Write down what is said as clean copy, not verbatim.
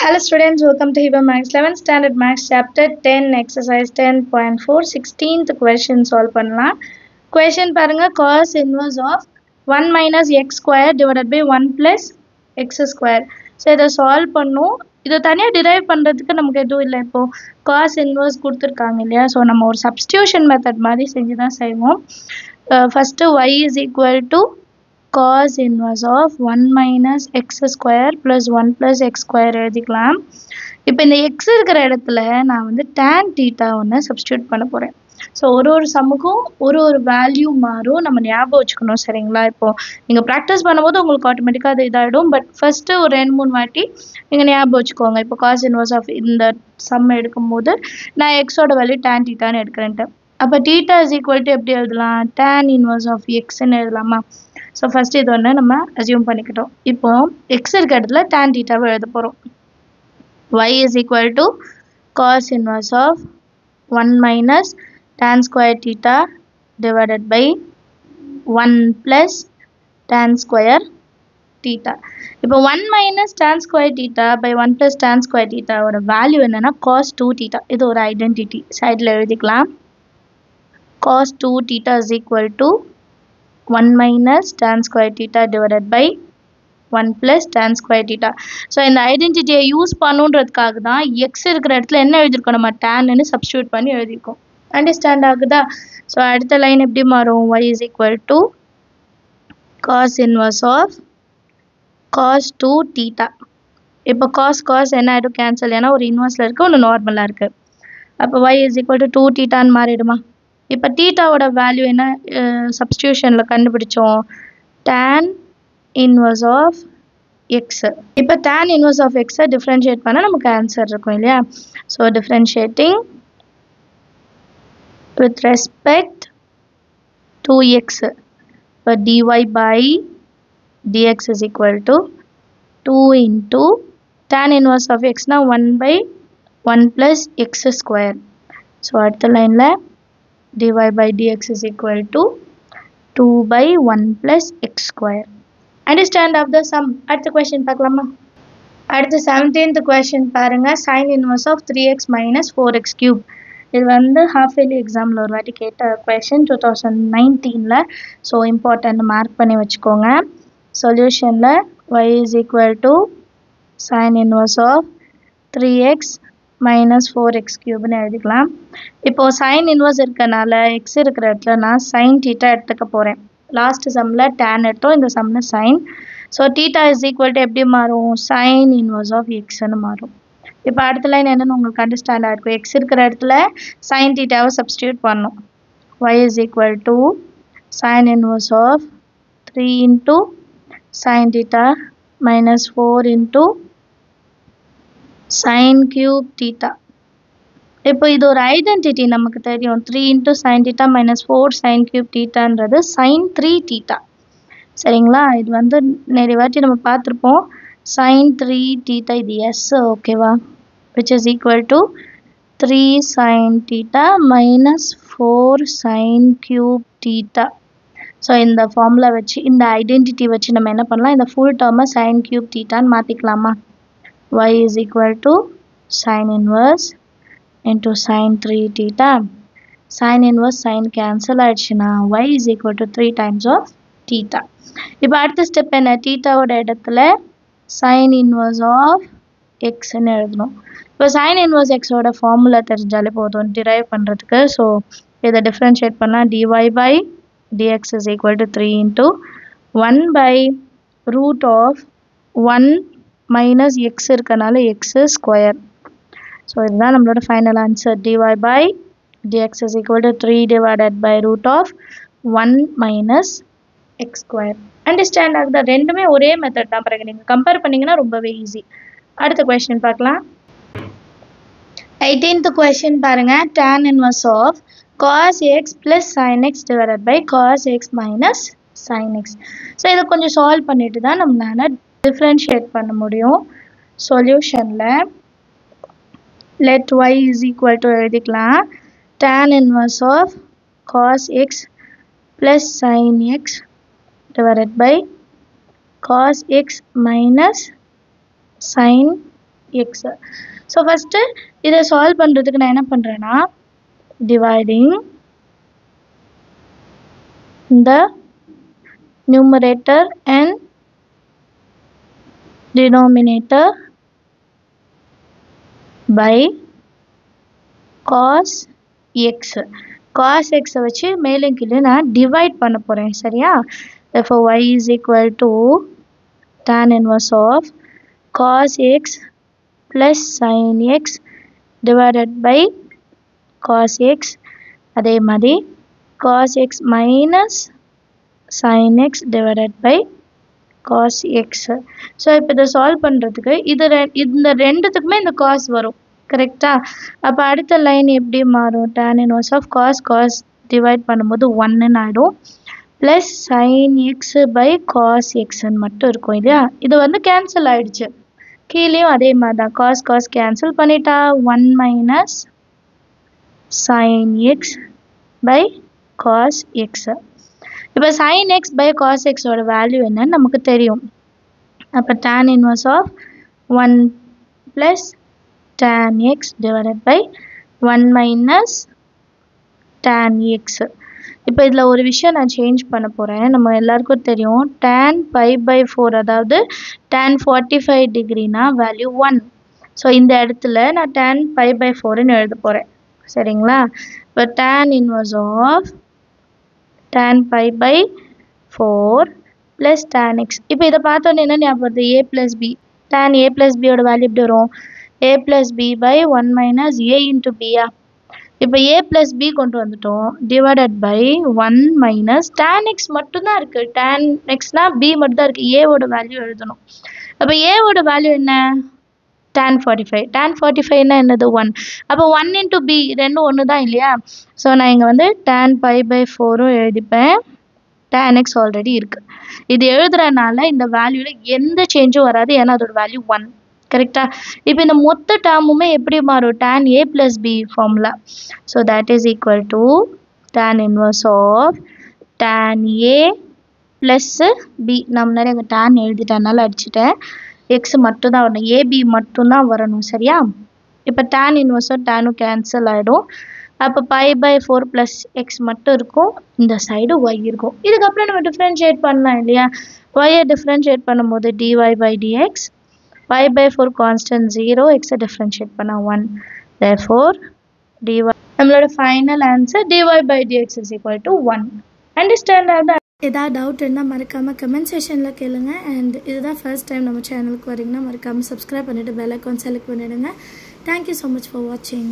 Hello students, welcome to Hiba Max 11th Standard Max Chapter 10 Exercise 10.4 16th question solve பண்ணலாம். Question பாருங்க cos inverse of 1 minus x square divided by 1 plus x square. So இதை solve பண்ணும். இதை தனியா derive பண்ணுறதுக்கு நமக்கு எதுவும் இல்லை. இப்போ cos inverse கொடுத்துருக்காங்க இல்லையா, ஸோ நம்ம ஒரு substitution method மாதிரி செஞ்சு தான் செய்வோம். First y is equal to cos inverse of 1 minus x square plus 1 plus x square எழுதிக்கலாம். இப்போ இந்த x இருக்கிற இடத்துல நான் வந்து tan theta ஒன்று சப்ஸ்டியூட் பண்ண போகிறேன். ஸோ ஒரு சம்முக்கும் ஒரு வேல்யூ மாறும், நம்ம ஞாபகம் வச்சுக்கணும். சரிங்களா? இப்போது நீங்கள் ப்ராக்டிஸ் பண்ணும்போது உங்களுக்கு ஆட்டோமேட்டிக்காக அது இதாகிடும். பட் ஃபஸ்ட்டு ஒரு 2-3 வாட்டி நீங்கள் ஞாபகம் வச்சுக்கோங்க. இப்போ cos inverse of இந்த சம் எடுக்கும்போது நான் எக்ஸோட வேல்யூ tan thetaன்னு எடுக்கிறேன்ட்டு. அப்போ theta is equal to எப்படி எழுதலாம்? tan inverse of xன்னு எழுதலாமா? ஸோ ஃபஸ்ட்டு இது ஒன்று நம்ம அசியூம் பண்ணிக்கிட்டோம். இப்போ எக்ஸ் இருக்க இடத்துல tan thetaவை எழுத போகிறோம். y is equal to cos inverse of 1 minus tan square theta divided by 1 plus tan square theta. இப்போ 1 minus tan square theta by 1 plus tan square theta ஓட வேல்யூ என்னன்னா cos 2 theta. இது ஒரு identity சைடில் எழுதிக்கலாம். cos 2 theta is equal to 1 minus tan square theta divided by 1 plus tan square theta. So இந்த ஐடென்டிட்டியை use பண்ணுன்றதுக்காக தான் X இருக்கிற இடத்துல என்ன எழுதியிருக்கோம், நம்ம டேன்னு சப்ஸ்டியூட் பண்ணி எழுதியிருக்கோம். அண்டர்ஸ்டாண்ட் ஆகுதா? ஸோ அடுத்த லைன் எப்படி மாறும்? y is equal to cos inverse of cos 2 theta. இப்போ cos என்ன ஆகிடும்? கேன்சல். ஏன்னா ஒரு இன்வர்ஸில் இருக்குது, ஒன்று நார்மலாக இருக்குது. அப்போ y is equal to 2 thetaன்னு மாறிடுமா? இப்போ தீட்டாவோட வேல்யூ என்ன சப்ஸ்டியூஷனில் கண்டுபிடிச்சோம்? tan inverse of x. இப்போ tan inverse of x differentiate பண்ணால் நமக்கு ஆன்சர் இருக்கும் இல்லையா? So differentiating with respect to x. இப்போ dy by dx is equal to 2 into tan inverse of x na 1 by 1 plus x square. So அடுத்த லைனில் dy by dx is equal to 2 by 1 plus x square. Understand of the sum. அடுத்த question பார்க்கலாமா? அடுத்த 17th question பாருங்க. sin inverse of 3x minus 4x cube. இது வந்து half yearly examல ஒரு வாட்டி கேட்ட question 2019ல. ஸோ இம்பார்ட்டன்ட் மார்க் பண்ணி வச்சுக்கோங்க. சொல்யூஷனில் y is equal to sin inverse of 3x minus 4x cube எழுதிக்கலாம். இப்போ sin inverse இருக்கனால x இருக்கிற இடத்துல நான் sin theta எடுத்துக்க போகிறேன். லாஸ்ட் சம்மில் tan எடுத்தோம், இந்த சம்மில் sin. So theta is equal to எப்படி மாறும்? sin inverse of xன்னு மாறும். இப்போ அடுத்த லைன் என்னன்னு உங்களுக்கு அண்டர்ஸ்டாண்ட் ஆகிருக்கும். x இருக்கிற இடத்துல sin thetaவை சப்ஸ்டியூட் பண்ணணும். y is equal to sin inverse of 3 into sin theta minus 4 into sin cube theta. இப்போ இது ஒரு ஐடென்டிட்டி நமக்கு தெரியும். 3 into sin theta minus 4 sin cube thetaன்றது sin 3 theta. சரிங்களா? இது வந்து நிறைய வாட்டி நம்ம பார்த்துருப்போம். sin 3 theta இது எஸ், ஓகேவா? which is equal to 3 sin theta minus 4 sin cube theta. So இந்த ஃபார்முலா வச்சு, இந்த ஐடென்டிட்டி வச்சு நம்ம என்ன பண்ணலாம்? இந்த ஃபுல் டேர்மை sin cube thetaன்னு மாற்றிக்கலாமா? y is equal to sin inverse into sin 3 theta. sin inverse sin cancel ஆயிடுச்சுன்னா y is equal to 3 times of theta. இப்போ அடுத்த ஸ்டெப் என்ன? தீட்டாவோட இடத்துல sin inverse of xன்னு எழுதணும். இப்போ sin inverse xோட ஃபார்முலா தெரிஞ்சாலே போதும் டிரைவ் பண்ணுறதுக்கு. ஸோ இதை டிஃப்ரென்ஷியேட் பண்ணால் dy by dx is equal to 3 into 1 by root of 1 minus x இருக்கனால x square. ஸோ இதுதான் நம்மளோட final answer. dy by dx is equal to 3 divided by root of 1 minus x square. Understand ஆகுதா? ரெண்டுமே ஒரே method தான். பிறகு நீங்கள் compare பண்ணிங்கன்னா ரொம்பவே ஈஸி. அடுத்த கொஸ்டின் பார்க்கலாம். 18th கொஸ்டின் பாருங்கள். tan inverse of cos x plus sin x divided by cos x minus sin x. So இதை கொஞ்சம் சால்வ் பண்ணிட்டு தான் நம்மளால் டிஃப்ரென்ஷியேட் பண்ண முடியும். சொல்யூஷனில் let y is equal to எழுதிக்கலாம். tan inverse of cos x plus sin x divided by cos x minus sin x. So first இதை solve பண்றதுக்கு நான் என்ன பண்றேன்னா dividing the numerator and denominator by cos x. cos x வச்சு மேலும் கீழே நான் டிவைட் பண்ண போறேன் சரியா. therefore y is equal to tan inverse of cos x plus sin x divided by cos x. அதே மாதிரி cos x minus sin x divided by cos x. So இப்போ இதை சால்வ் பண்ணுறதுக்கு இந்த ரெண்டுத்துக்குமே இந்த cos வரும் கரெக்டா. அப்போ அடுத்த லைன் எப்படி மாறும் tan inverse of cos divide பண்ணும்போது 1ன்னு ஆகிடும் plus sin x by cos xன்னு மட்டும் இருக்கும் இல்லையா. இது வந்து கேன்சல் ஆகிடுச்சு. கீழேயும் அதே மாதிரி தான் cos கேன்சல் பண்ணிட்டா 1 minus sin x by cos x. இப்போ sin x by cos x ஓட வேல்யூ என்னன்னு நமக்கு தெரியும். அப்போ tan inverse of 1 plus tan x divided by 1 minus tan x. இப்போ இதில் ஒரு விஷயம் நான் சேஞ்ச் பண்ண போகிறேன். நம்ம எல்லாருக்கும் தெரியும் tan pi by 4 அதாவது tan 45 டிகிரினா வேல்யூ 1. ஸோ இந்த இடத்துல நான் tan pi by 4ன்னு எழுத போகிறேன் சரிங்களா. இப்போ tan inverse of tan pi by 4 plus tan x. இப்போ இதை பார்த்தோன்னே என்ன ஞாபகம் வருது a plus b. tan a plus b ஓட வேல்யூ எப்படி வரும் a plus b by 1 minus a into b. இப்போ a plus b கொண்டு வந்துட்டோம் divided by 1 minus tan x மட்டும்தான் இருக்கு. tan xனா b மட்டும் தான் இருக்கு. a ஓட வேல்யூ எழுதணும். அப்போ a ஓட வேல்யூ என்ன tan 45. tan 45னா என்னது 1. அப்போ 1 into b ரெண்டும் ஒன்று தான் இல்லையா. ஸோ நான் இங்கே வந்து tan pi by 4ம் எழுதிப்பேன். tan x already இருக்கு. இது எழுதுறதுனால இந்த வேல்யூவில் எந்த சேஞ்சும் வராது ஏன்னா அதோட வேல்யூ 1 கரெக்டா. இப்போ இந்த மொத்த டேர்முமே எப்படி மாறும் tan a plus b formula. So that is equal to tan inverse of tan a plus b. நான் முன்னாடி அங்கே tan எழுதிட்டனால அடிச்சுட்டேன். x மட்டும் தான் வரணும் ab மட்டும் தான் வரணும் சரியா. இப்போ tan inverse tanனும் கேன்சல் ஆகிடும். அப்போ pi by 4 plus x மட்டும் இருக்கும். இந்த சைடு y இருக்கும். இதுக்கப்புறம் நம்ம டிஃப்ரென்ஷியேட் பண்ணலாம் இல்லையா. y டிஃப்ரென்ஷியேட் பண்ணும்போது dy by dx pi by 4 constant 0 x differentiate பண்ணா 1. therefore dy நம்மளோட final answer dy by dx is equal to 1. Understand ஆகுதா. ஏதாவது டவுட் இருந்தால் மறக்காமல் கமெண்ட் செஷனில் கேளுங்க. அண்ட் இதுதான் ஃபர்ஸ்ட் டைம் நம்ம சேனலுக்கு வரீங்கன்னா மறக்காமல் சப்ஸ்கிரைப் பண்ணிவிட்டு பெல் ஐக்கான் செலக்ட் பண்ணிவிடுங்க. தேங்க்யூ ஸோ மச் ஃபார் வாட்சிங்.